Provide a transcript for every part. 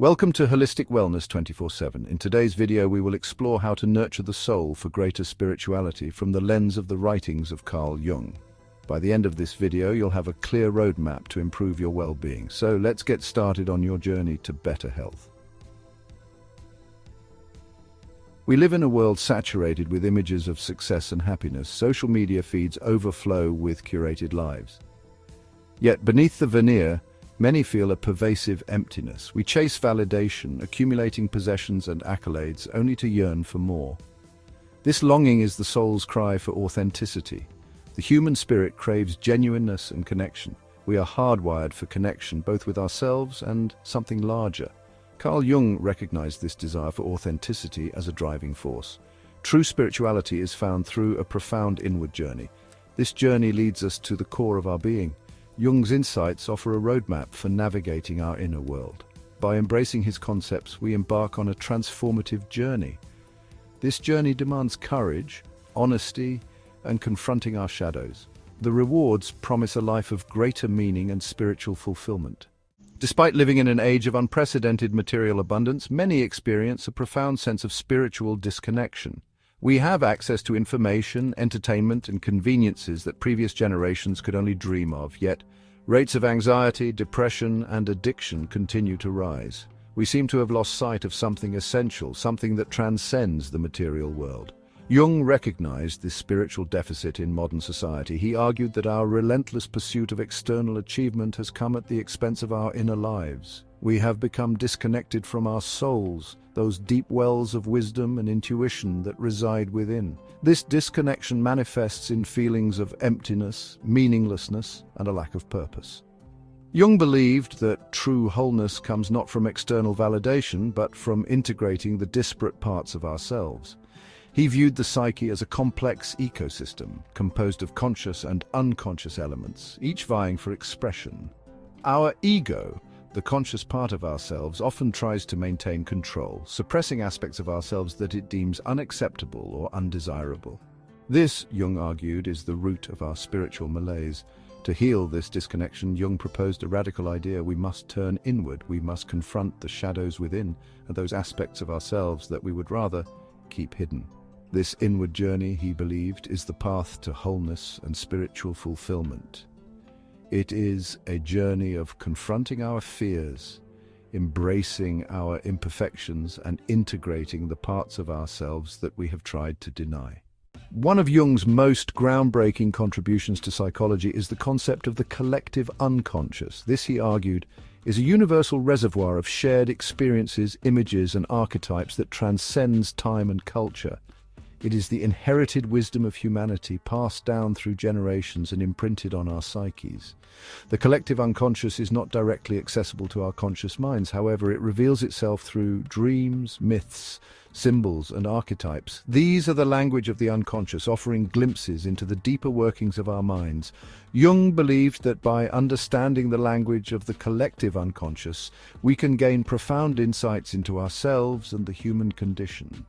Welcome to Holistic Wellness 24/7. In today's video, we will explore how to nurture the soul for greater spirituality from the lens of the writings of Carl Jung. By the end of this video, you'll have a clear roadmap to improve your well-being. So let's get started on your journey to better health. We live in a world saturated with images of success and happiness. Social media feeds overflow with curated lives. Yet beneath the veneer, many feel a pervasive emptiness. We chase validation, accumulating possessions and accolades, only to yearn for more. This longing is the soul's cry for authenticity. The human spirit craves genuineness and connection. We are hardwired for connection, both with ourselves and something larger. Carl Jung recognized this desire for authenticity as a driving force. True spirituality is found through a profound inward journey. This journey leads us to the core of our being. Jung's insights offer a roadmap for navigating our inner world. By embracing his concepts, we embark on a transformative journey. This journey demands courage, honesty, and confronting our shadows. The rewards promise a life of greater meaning and spiritual fulfillment. Despite living in an age of unprecedented material abundance, many experience a profound sense of spiritual disconnection. We have access to information, entertainment, and conveniences that previous generations could only dream of, yet rates of anxiety, depression, and addiction continue to rise. We seem to have lost sight of something essential, something that transcends the material world. Jung recognized this spiritual deficit in modern society. He argued that our relentless pursuit of external achievement has come at the expense of our inner lives. We have become disconnected from our souls, those deep wells of wisdom and intuition that reside within. This disconnection manifests in feelings of emptiness, meaninglessness, and a lack of purpose. Jung believed that true wholeness comes not from external validation, but from integrating the disparate parts of ourselves. He viewed the psyche as a complex ecosystem, composed of conscious and unconscious elements, each vying for expression. Our ego, the conscious part of ourselves, often tries to maintain control, suppressing aspects of ourselves that it deems unacceptable or undesirable. This, Jung argued, is the root of our spiritual malaise. To heal this disconnection, Jung proposed a radical idea: we must turn inward, we must confront the shadows within, and those aspects of ourselves that we would rather keep hidden. This inward journey, he believed, is the path to wholeness and spiritual fulfillment. It is a journey of confronting our fears, embracing our imperfections, and integrating the parts of ourselves that we have tried to deny. One of Jung's most groundbreaking contributions to psychology is the concept of the collective unconscious. This, he argued, is a universal reservoir of shared experiences, images, and archetypes that transcends time and culture. It is the inherited wisdom of humanity, passed down through generations and imprinted on our psyches. The collective unconscious is not directly accessible to our conscious minds. However, it reveals itself through dreams, myths, symbols, and archetypes. These are the language of the unconscious, offering glimpses into the deeper workings of our minds. Jung believed that by understanding the language of the collective unconscious, we can gain profound insights into ourselves and the human condition.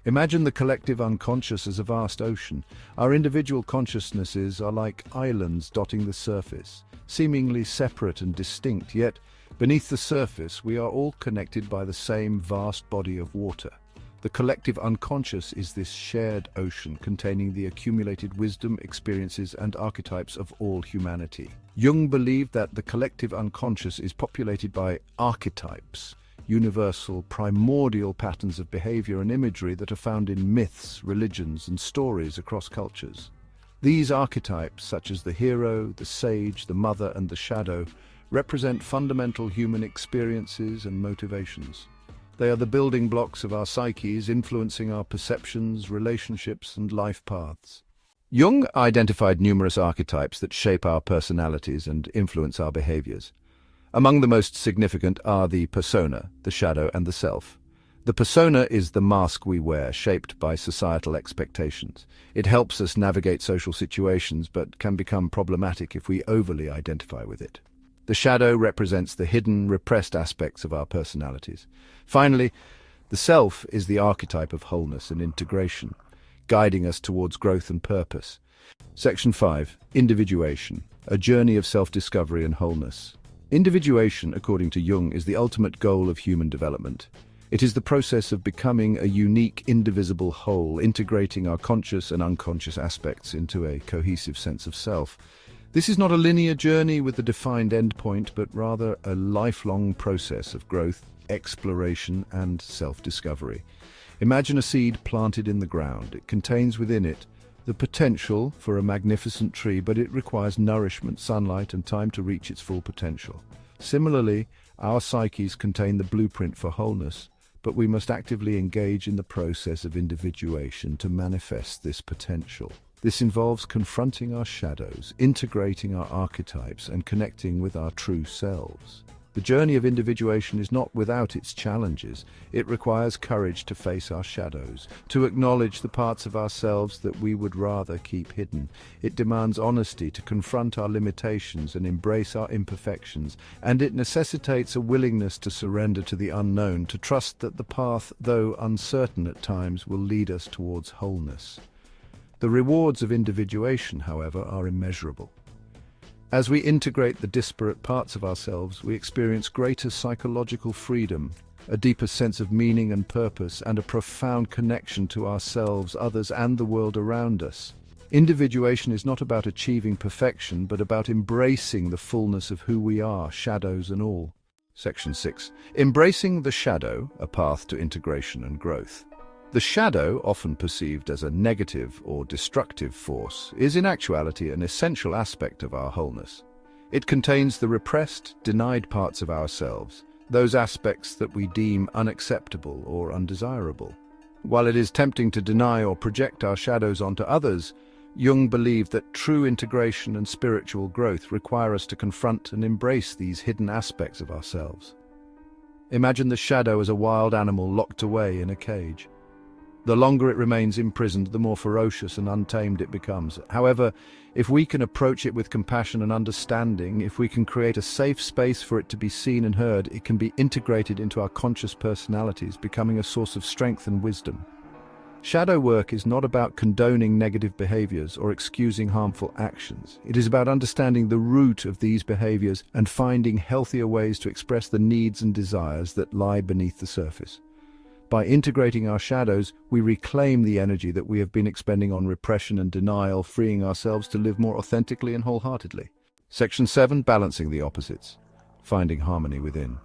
Imagine the collective unconscious as a vast ocean. Our individual consciousnesses are like islands dotting the surface, seemingly separate and distinct, yet beneath the surface we are all connected by the same vast body of water. The collective unconscious is this shared ocean containing the accumulated wisdom, experiences, and archetypes of all humanity. Jung believed that the collective unconscious is populated by archetypes, universal, primordial patterns of behavior and imagery that are found in myths, religions, and stories across cultures. These archetypes, such as the hero, the sage, the mother, and the shadow, represent fundamental human experiences and motivations. They are the building blocks of our psyches, influencing our perceptions, relationships, and life paths. Jung identified numerous archetypes that shape our personalities and influence our behaviors. Among the most significant are the persona, the shadow, and the self. The persona is the mask we wear, shaped by societal expectations. It helps us navigate social situations, but can become problematic if we overly identify with it. The shadow represents the hidden, repressed aspects of our personalities. Finally, the self is the archetype of wholeness and integration, guiding us towards growth and purpose. Section 5. Individuation, a journey of self-discovery and wholeness. Individuation, according to Jung, is the ultimate goal of human development. It is the process of becoming a unique, indivisible whole, integrating our conscious and unconscious aspects into a cohesive sense of self. This is not a linear journey with a defined endpoint, but rather a lifelong process of growth, exploration, and self-discovery. Imagine a seed planted in the ground. It contains within it the potential for a magnificent tree, but it requires nourishment, sunlight, and time to reach its full potential. Similarly, our psyches contain the blueprint for wholeness, but we must actively engage in the process of individuation to manifest this potential. This involves confronting our shadows, integrating our archetypes, and connecting with our true selves. The journey of individuation is not without its challenges. It requires courage to face our shadows, to acknowledge the parts of ourselves that we would rather keep hidden. It demands honesty to confront our limitations and embrace our imperfections, and it necessitates a willingness to surrender to the unknown, to trust that the path, though uncertain at times, will lead us towards wholeness. The rewards of individuation, however, are immeasurable. As we integrate the disparate parts of ourselves, we experience greater psychological freedom, a deeper sense of meaning and purpose, and a profound connection to ourselves, others, and the world around us. Individuation is not about achieving perfection, but about embracing the fullness of who we are, shadows and all. Section 6. Embracing the shadow, a path to integration and growth. The shadow, often perceived as a negative or destructive force, is in actuality an essential aspect of our wholeness. It contains the repressed, denied parts of ourselves, those aspects that we deem unacceptable or undesirable. While it is tempting to deny or project our shadows onto others, Jung believed that true integration and spiritual growth require us to confront and embrace these hidden aspects of ourselves. Imagine the shadow as a wild animal locked away in a cage. The longer it remains imprisoned, the more ferocious and untamed it becomes. However, if we can approach it with compassion and understanding, if we can create a safe space for it to be seen and heard, it can be integrated into our conscious personalities, becoming a source of strength and wisdom. Shadow work is not about condoning negative behaviors or excusing harmful actions. It is about understanding the root of these behaviors and finding healthier ways to express the needs and desires that lie beneath the surface. By integrating our shadows, we reclaim the energy that we have been expending on repression and denial, freeing ourselves to live more authentically and wholeheartedly. Section 7. Balancing the opposites. Finding harmony within.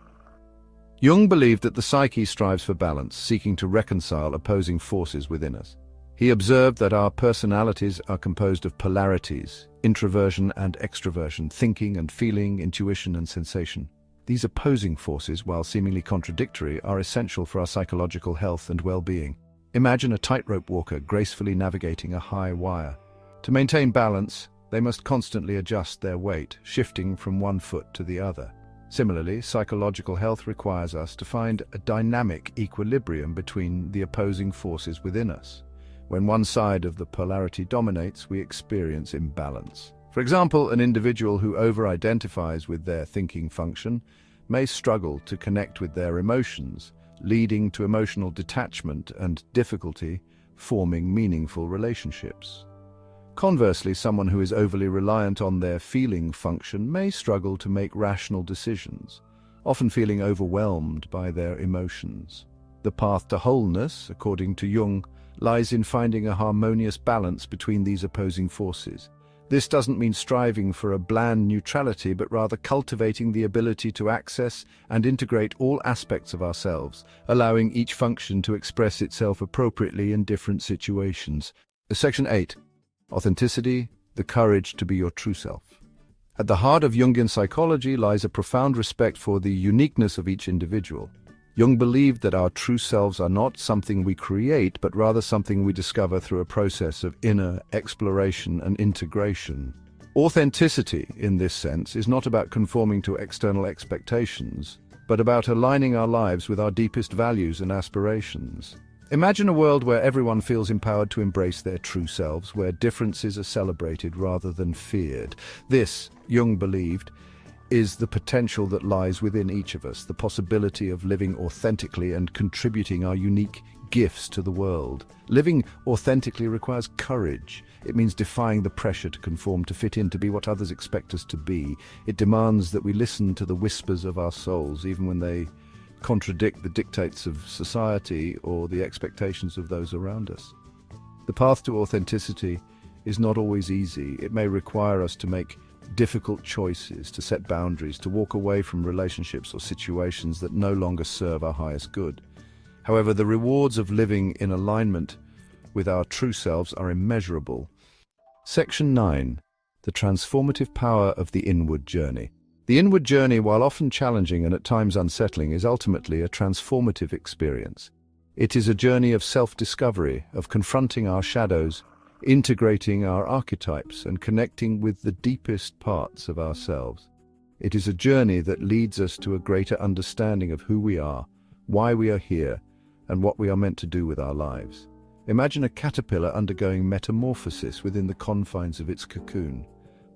Jung believed that the psyche strives for balance, seeking to reconcile opposing forces within us. He observed that our personalities are composed of polarities, introversion and extroversion, thinking and feeling, intuition and sensation. These opposing forces, while seemingly contradictory, are essential for our psychological health and well-being. Imagine a tightrope walker gracefully navigating a high wire. To maintain balance, they must constantly adjust their weight, shifting from one foot to the other. Similarly, psychological health requires us to find a dynamic equilibrium between the opposing forces within us. When one side of the polarity dominates, we experience imbalance. For example, an individual who over-identifies with their thinking function may struggle to connect with their emotions, leading to emotional detachment and difficulty forming meaningful relationships. Conversely, someone who is overly reliant on their feeling function may struggle to make rational decisions, often feeling overwhelmed by their emotions. The path to wholeness, according to Jung, lies in finding a harmonious balance between these opposing forces. This doesn't mean striving for a bland neutrality, but rather cultivating the ability to access and integrate all aspects of ourselves, allowing each function to express itself appropriately in different situations. Section 8. Authenticity, the courage to be your true self. At the heart of Jungian psychology lies a profound respect for the uniqueness of each individual. Jung believed that our true selves are not something we create, but rather something we discover through a process of inner exploration and integration. Authenticity, in this sense, is not about conforming to external expectations, but about aligning our lives with our deepest values and aspirations. Imagine a world where everyone feels empowered to embrace their true selves, where differences are celebrated rather than feared. This, Jung believed, is the potential that lies within each of us, the possibility of living authentically and contributing our unique gifts to the world. Living authentically requires courage. It means defying the pressure to conform, to fit in, to be what others expect us to be. It demands that we listen to the whispers of our souls, even when they contradict the dictates of society or the expectations of those around us. The path to authenticity is not always easy. It may require us to make difficult choices, to set boundaries, to walk away from relationships or situations that no longer serve our highest good. However, the rewards of living in alignment with our true selves are immeasurable. Section 9. The transformative power of the inward journey. The inward journey, while often challenging and at times unsettling, is ultimately a transformative experience. It is a journey of self-discovery, of confronting our shadows, integrating our archetypes, and connecting with the deepest parts of ourselves. It is a journey that leads us to a greater understanding of who we are, why we are here, and what we are meant to do with our lives. Imagine a caterpillar undergoing metamorphosis within the confines of its cocoon.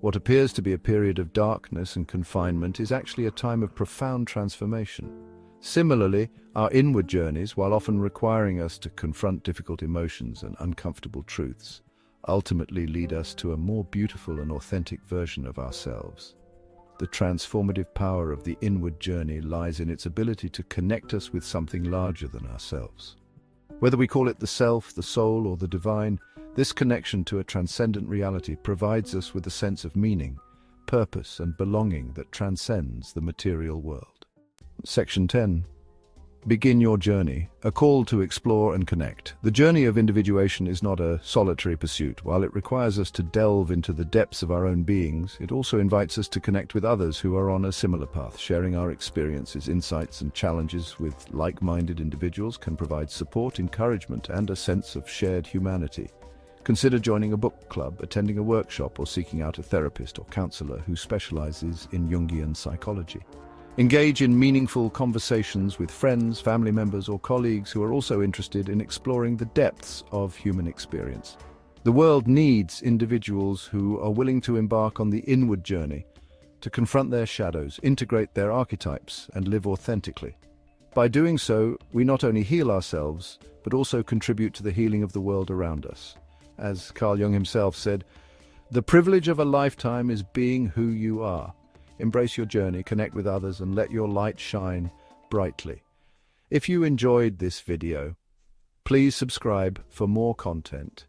What appears to be a period of darkness and confinement is actually a time of profound transformation. Similarly, our inward journeys, while often requiring us to confront difficult emotions and uncomfortable truths, ultimately lead us to a more beautiful and authentic version of ourselves. The transformative power of the inward journey lies in its ability to connect us with something larger than ourselves. Whether we call it the self, the soul, or the divine, this connection to a transcendent reality provides us with a sense of meaning, purpose, and belonging that transcends the material world. Section 10. Begin your journey, a call to explore and connect. The journey of individuation is not a solitary pursuit. While it requires us to delve into the depths of our own beings, it also invites us to connect with others who are on a similar path. Sharing our experiences, insights, and challenges with like-minded individuals can provide support, encouragement, and a sense of shared humanity. Consider joining a book club, attending a workshop, or seeking out a therapist or counselor who specializes in Jungian psychology. Engage in meaningful conversations with friends, family members, or colleagues who are also interested in exploring the depths of human experience. The world needs individuals who are willing to embark on the inward journey, to confront their shadows, integrate their archetypes, and live authentically. By doing so, we not only heal ourselves, but also contribute to the healing of the world around us. As Carl Jung himself said, "The privilege of a lifetime is being who you are." Embrace your journey, connect with others, and let your light shine brightly. If you enjoyed this video, please subscribe for more content.